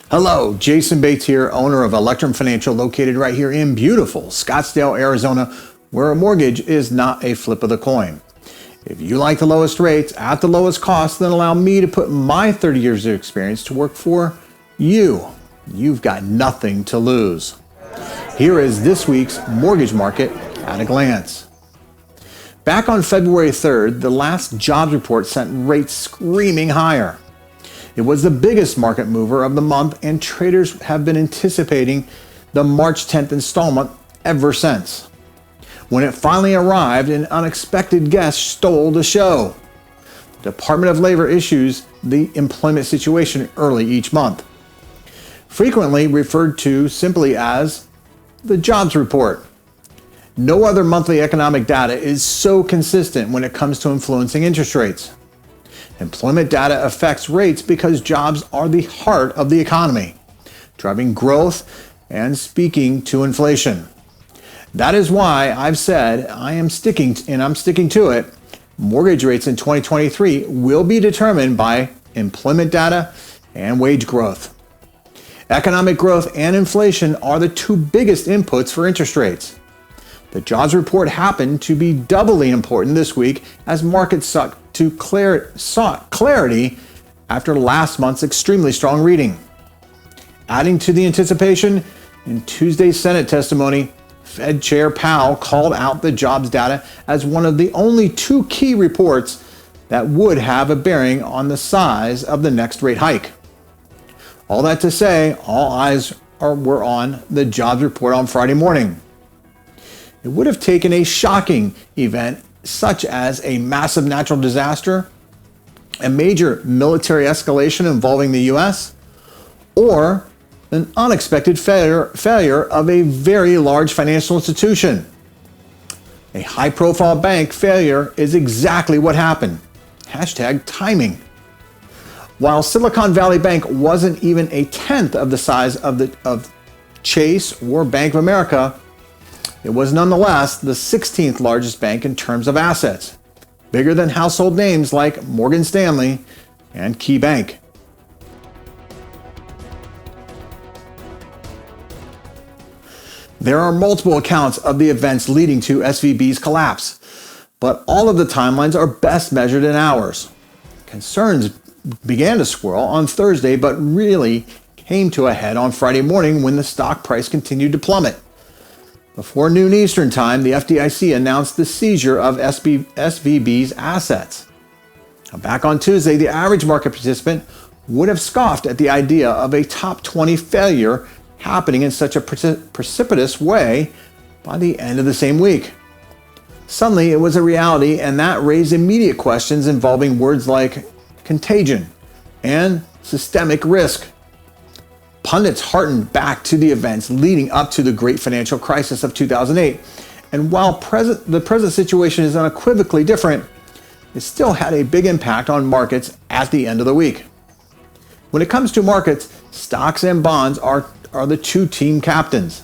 Hello, Jason Bates here, owner of Electrum Financial, located right here in beautiful Scottsdale, Arizona, where a mortgage is not a flip of the coin. If you like the lowest rates at the lowest cost, then allow me to put my 30 years of experience to work for you. You've got nothing to lose. Here is this week's mortgage market at a glance. Back on February 3rd, the last jobs report sent rates screaming higher. It was the biggest market mover of the month, and traders have been anticipating the March 10th installment ever since. When it finally arrived, an unexpected guest stole the show. The Department of Labor issues the employment situation early each month, frequently referred to simply as the jobs report. No other monthly economic data is so consistent when it comes to influencing interest rates. Employment data affects rates because jobs are the heart of the economy, driving growth and speaking to inflation. That is why I've said I'm sticking to it. Mortgage rates in 2023 will be determined by employment data and wage growth. Economic growth and inflation are the two biggest inputs for interest rates. The jobs report happened to be doubly important this week as markets sought clarity after last month's extremely strong reading. Adding to the anticipation, in Tuesday's Senate testimony, Fed Chair Powell called out the jobs data as one of the only two key reports that would have a bearing on the size of the next rate hike. All that to say, all eyes were on the jobs report on Friday morning. It would have taken a shocking event such as a massive natural disaster, a major military escalation involving the U.S., or an unexpected failure of a very large financial institution. A high-profile bank failure is exactly what happened. #timing. While Silicon Valley Bank wasn't even a tenth of the size of Chase or Bank of America, it was nonetheless the 16th largest bank in terms of assets, bigger than household names like Morgan Stanley and Key Bank. There are multiple accounts of the events leading to SVB's collapse, but all of the timelines are best measured in hours. Concerns began to swirl on Thursday, but really came to a head on Friday morning when the stock price continued to plummet. Before noon Eastern Time, the FDIC announced the seizure of SVB's assets. Now, back on Tuesday, the average market participant would have scoffed at the idea of a top 20 failure happening in such a precipitous way by the end of the same week. Suddenly, it was a reality, and that raised immediate questions involving words like contagion and systemic risk. Pundits harkened back to the events leading up to the great financial crisis of 2008, and while the present situation is unequivocally different, it still had a big impact on markets at the end of the week. When it comes to markets, stocks and bonds are the two team captains.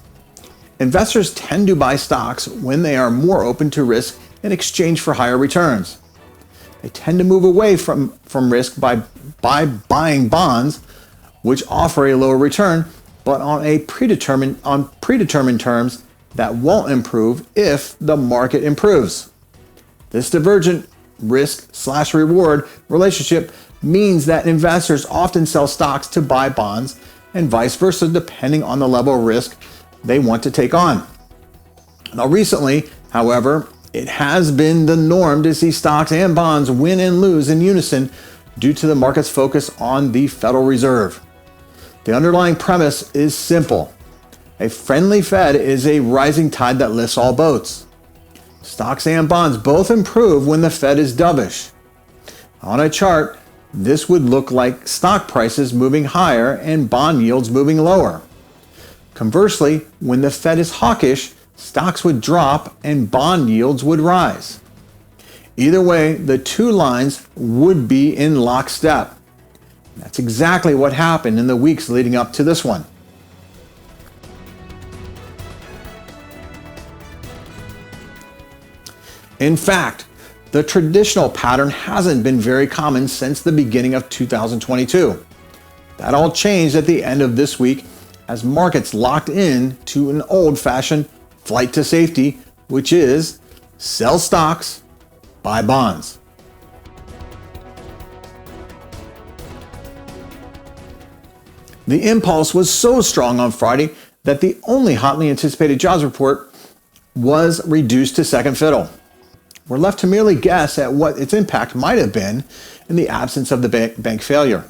Investors tend to buy stocks when they are more open to risk in exchange for higher returns. They tend to move away from risk by buying bonds, which offer a lower return, but on predetermined terms that won't improve if the market improves. This divergent risk/reward relationship means that investors often sell stocks to buy bonds and vice versa, depending on the level of risk they want to take on. Now, recently, however, it has been the norm to see stocks and bonds win and lose in unison due to the market's focus on the Federal Reserve. The underlying premise is simple. A friendly Fed is a rising tide that lifts all boats. Stocks and bonds both improve when the Fed is dovish. On a chart, this would look like stock prices moving higher and bond yields moving lower. Conversely, when the Fed is hawkish, stocks would drop and bond yields would rise. Either way, the two lines would be in lockstep. That's exactly what happened in the weeks leading up to this one. In fact, the traditional pattern hasn't been very common since the beginning of 2022. That all changed at the end of this week as markets locked in to an old-fashioned flight to safety, which is sell stocks, buy bonds. The impulse was so strong on Friday that the only hotly anticipated jobs report was reduced to second fiddle. We're left to merely guess at what its impact might have been in the absence of the bank failure.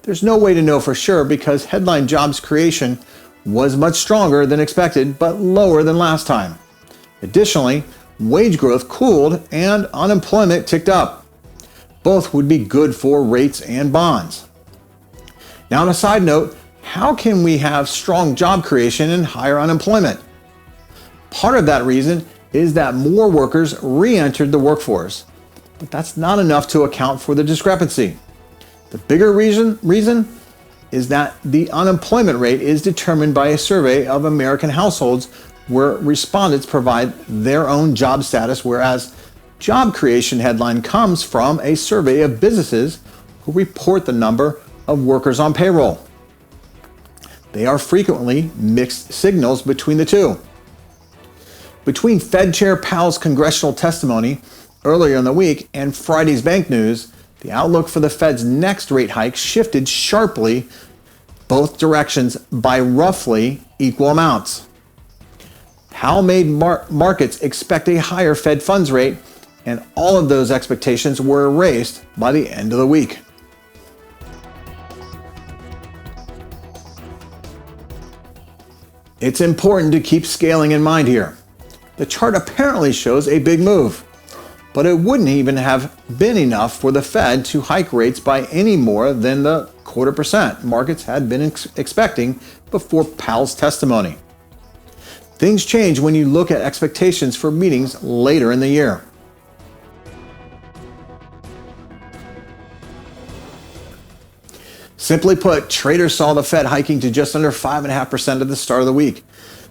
There's no way to know for sure because headline jobs creation was much stronger than expected but lower than last time. Additionally, wage growth cooled and unemployment ticked up. Both would be good for rates and bonds. Now, on a side note, how can we have strong job creation and higher unemployment? Part of that reason is that more workers re-entered the workforce, but that's not enough to account for the discrepancy. The bigger reason is that the unemployment rate is determined by a survey of American households where respondents provide their own job status, whereas job creation headline comes from a survey of businesses who report the number of workers on payroll. They are frequently mixed signals between the two. Between Fed Chair Powell's congressional testimony earlier in the week and Friday's bank news, the outlook for the Fed's next rate hike shifted sharply both directions by roughly equal amounts. Powell made markets expect a higher Fed funds rate, and all of those expectations were erased by the end of the week. It's important to keep scaling in mind here. The chart apparently shows a big move, but it wouldn't even have been enough for the Fed to hike rates by any more than the 0.25% markets had been expecting before Powell's testimony. Things change when you look at expectations for meetings later in the year. Simply put, traders saw the Fed hiking to just under 5.5% at the start of the week,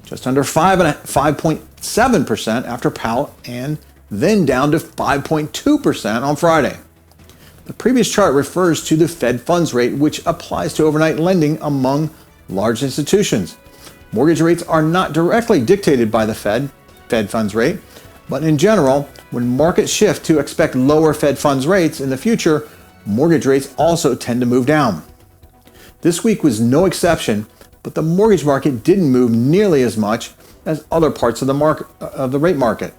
just under 5.7% after Powell, and then down to 5.2% on Friday. The previous chart refers to the Fed funds rate, which applies to overnight lending among large institutions. Mortgage rates are not directly dictated by the Fed funds rate, but in general, when markets shift to expect lower Fed funds rates in the future, mortgage rates also tend to move down. This week was no exception, but the mortgage market didn't move nearly as much as other parts of the rate market.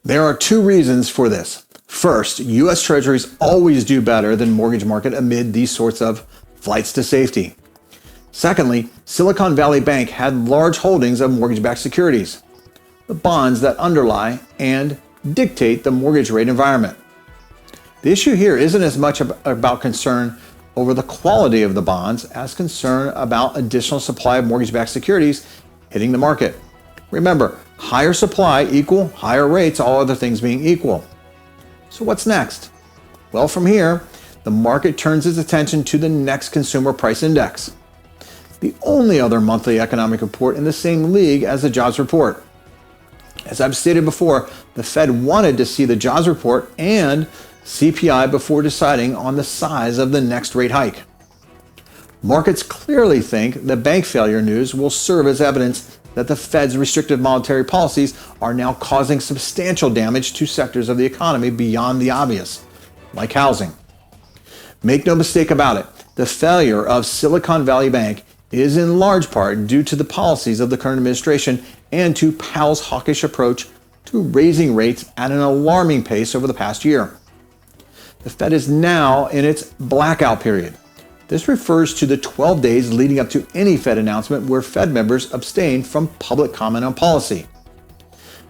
There are two reasons for this. First, U.S. Treasuries always do better than mortgage market amid these sorts of flights to safety. Secondly, Silicon Valley Bank had large holdings of mortgage-backed securities, the bonds that underlie and dictate the mortgage rate environment. The issue here isn't as much about concern over the quality of the bonds as concern about additional supply of mortgage-backed securities hitting the market. Remember, higher supply equal higher rates, all other things being equal. So what's next? Well, from here, the market turns its attention to the next consumer price index, the only other monthly economic report in the same league as the jobs report. As I've stated before, the Fed wanted to see the jobs report and CPI before deciding on the size of the next rate hike. Markets clearly think the bank failure news will serve as evidence that the Fed's restrictive monetary policies are now causing substantial damage to sectors of the economy beyond the obvious, like housing. Make no mistake about it, the failure of Silicon Valley Bank is in large part due to the policies of the current administration and to Powell's hawkish approach to raising rates at an alarming pace over the past year. The Fed is now in its blackout period. This refers to the 12 days leading up to any Fed announcement where Fed members abstain from public comment on policy.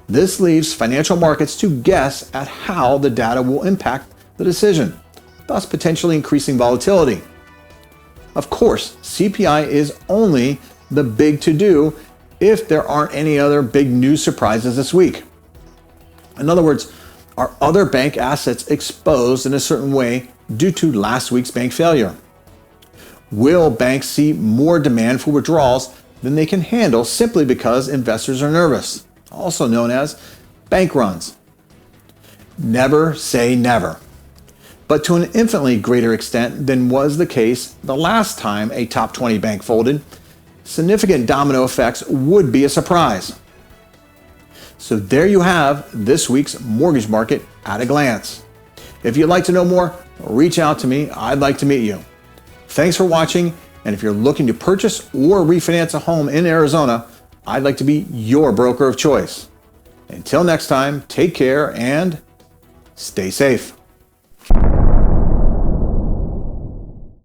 This leaves financial markets to guess at how the data will impact the decision, thus potentially increasing volatility. Of course, CPI is only the big to-do if there aren't any other big news surprises this week. In other words, are other bank assets exposed in a certain way due to last week's bank failure? Will banks see more demand for withdrawals than they can handle simply because investors are nervous, also known as bank runs? Never say never. But to an infinitely greater extent than was the case the last time a top 20 bank folded, significant domino effects would be a surprise. So there you have this week's mortgage market at a glance. If you'd like to know more, reach out to me. I'd like to meet you. Thanks for watching, and if you're looking to purchase or refinance a home in Arizona, I'd like to be your broker of choice. Until next time, take care and stay safe.